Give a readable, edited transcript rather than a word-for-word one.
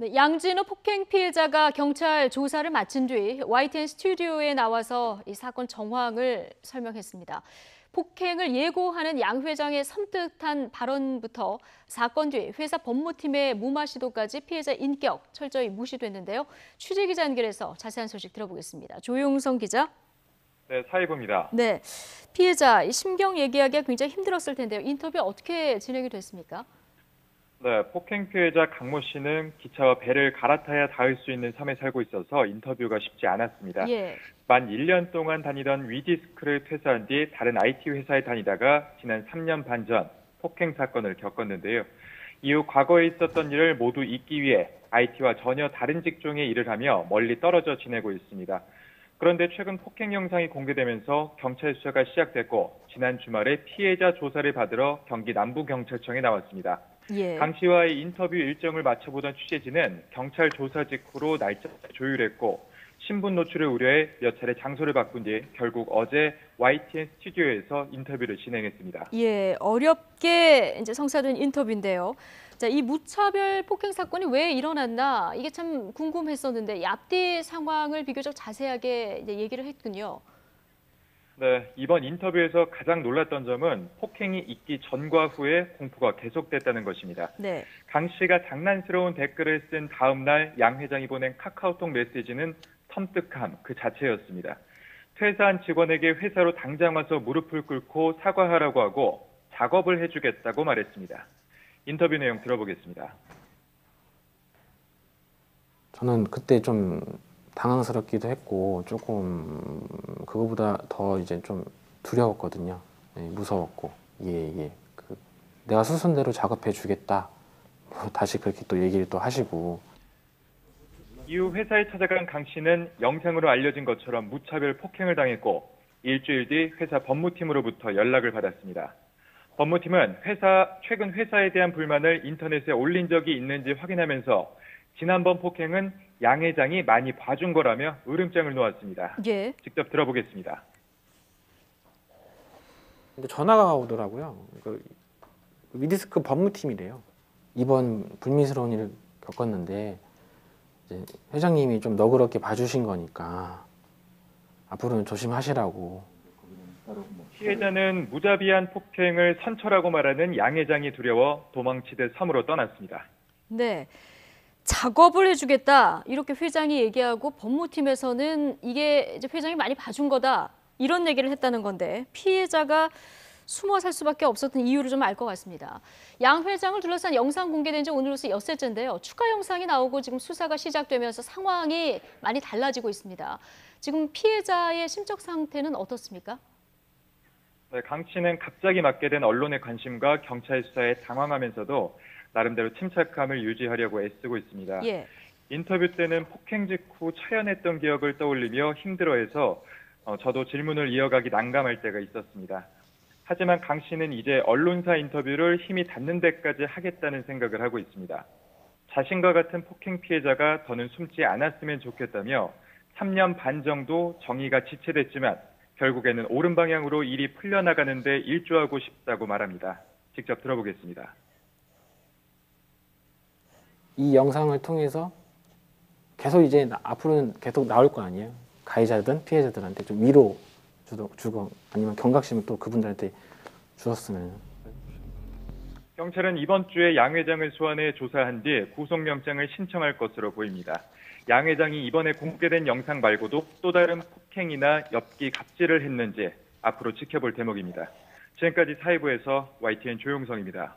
네, 양진호 폭행 피해자가 경찰 조사를 마친 뒤 YTN 스튜디오에 나와서 이 사건 정황을 설명했습니다. 폭행을 예고하는 양 회장의 섬뜩한 발언부터 사건 뒤 회사 법무팀의 무마 시도까지 피해자 인격 철저히 무시됐는데요. 취재기자 연결해서 자세한 소식 들어보겠습니다. 조용성 기자. 네, 사회부입니다. 네, 피해자 심경 얘기하기가 굉장히 힘들었을 텐데요. 인터뷰 어떻게 진행이 됐습니까? 네, 폭행 피해자 강모 씨는 기차와 배를 갈아타야 닿을 수 있는 섬에 살고 있어서 인터뷰가 쉽지 않았습니다. 예. 만 1년 동안 다니던 위디스크를 퇴사한 뒤 다른 IT 회사에 다니다가 지난 3년 반 전 폭행 사건을 겪었는데요. 이후 과거에 있었던 일을 모두 잊기 위해 IT와 전혀 다른 직종의 일을 하며 멀리 떨어져 지내고 있습니다. 그런데 최근 폭행 영상이 공개되면서 경찰 수사가 시작됐고 지난 주말에 피해자 조사를 받으러 경기 남부경찰청에 나왔습니다. 예. 강 씨와의 인터뷰 일정을 맞춰보던 취재진은 경찰 조사 직후로 날짜를 조율했고 신분 노출을 우려해 몇 차례 장소를 바꾼 뒤 결국 어제 YTN 스튜디오에서 인터뷰를 진행했습니다. 예, 어렵게 이제 성사된 인터뷰인데요. 자, 이 무차별 폭행 사건이 왜 일어났나 이게 참 궁금했었는데 이 앞뒤 상황을 비교적 자세하게 이제 얘기를 했군요. 네, 이번 인터뷰에서 가장 놀랐던 점은 폭행이 있기 전과 후에 공포가 계속됐다는 것입니다. 네. 강 씨가 장난스러운 댓글을 쓴 다음 날 양 회장이 보낸 카카오톡 메시지는 섬뜩함 그 자체였습니다. 퇴사한 직원에게 회사로 당장 와서 무릎을 꿇고 사과하라고 하고 작업을 해주겠다고 말했습니다. 인터뷰 내용 들어보겠습니다. 저는 그때 좀 당황스럽기도 했고 조금 그거보다 더 이제 좀 두려웠거든요. 예, 무서웠고 내가 수순대로 작업해 주겠다. 다시 그렇게 또 얘기를 또 하시고. 이후 회사에 찾아간 강 씨는 영상으로 알려진 것처럼 무차별 폭행을 당했고 일주일 뒤 회사 법무팀으로부터 연락을 받았습니다. 법무팀은 최근 회사에 대한 불만을 인터넷에 올린 적이 있는지 확인하면서 지난번 폭행은 양 회장이 많이 봐준 거라며 으름장을 놓았습니다. 예. 직접 들어보겠습니다. 근데 전화가 오더라고요. 위디스크 법무팀이래요. 이번 불미스러운 일을 겪었는데 이제 회장님이 좀 너그럽게 봐주신 거니까 앞으로는 조심하시라고. 피해자는 무자비한 폭행을 선처라고 말하는 양 회장이 두려워 도망치듯 섬으로 떠났습니다. 네. 작업을 해주겠다 이렇게 회장이 얘기하고 법무팀에서는 이게 이제 회장이 많이 봐준 거다 이런 얘기를 했다는 건데 피해자가 숨어 살 수밖에 없었던 이유를 좀 알 것 같습니다. 양 회장을 둘러싼 영상 공개된 지 오늘로서 엿새째인데요. 추가 영상이 나오고 지금 수사가 시작되면서 상황이 많이 달라지고 있습니다. 지금 피해자의 심적 상태는 어떻습니까? 네, 강 씨는 갑자기 맞게 된 언론의 관심과 경찰 수사에 당황하면서도 나름대로 침착함을 유지하려고 애쓰고 있습니다. 예. 인터뷰 때는 폭행 직후 처연했던 기억을 떠올리며 힘들어해서 저도 질문을 이어가기 난감할 때가 있었습니다. 하지만 강 씨는 이제 언론사 인터뷰를 힘이 닿는 데까지 하겠다는 생각을 하고 있습니다. 자신과 같은 폭행 피해자가 더는 숨지 않았으면 좋겠다며 3년 반 정도 정의가 지체됐지만 결국에는 옳은 방향으로 일이 풀려나가는 데 일조하고 싶다고 말합니다. 직접 들어보겠습니다. 이 영상을 통해서 계속 이제 앞으로는 계속 나올 거 아니에요. 가해자든 피해자들한테 좀 위로 주고 아니면 경각심을 또 그분들한테 주었으면. 경찰은 이번 주에 양 회장을 소환해 조사한 뒤 구속영장을 신청할 것으로 보입니다. 양 회장이 이번에 공개된 영상 말고도 또 다른 폭행이나 엽기 갑질을 했는지 앞으로 지켜볼 대목입니다. 지금까지 사회부에서 YTN 조용성입니다.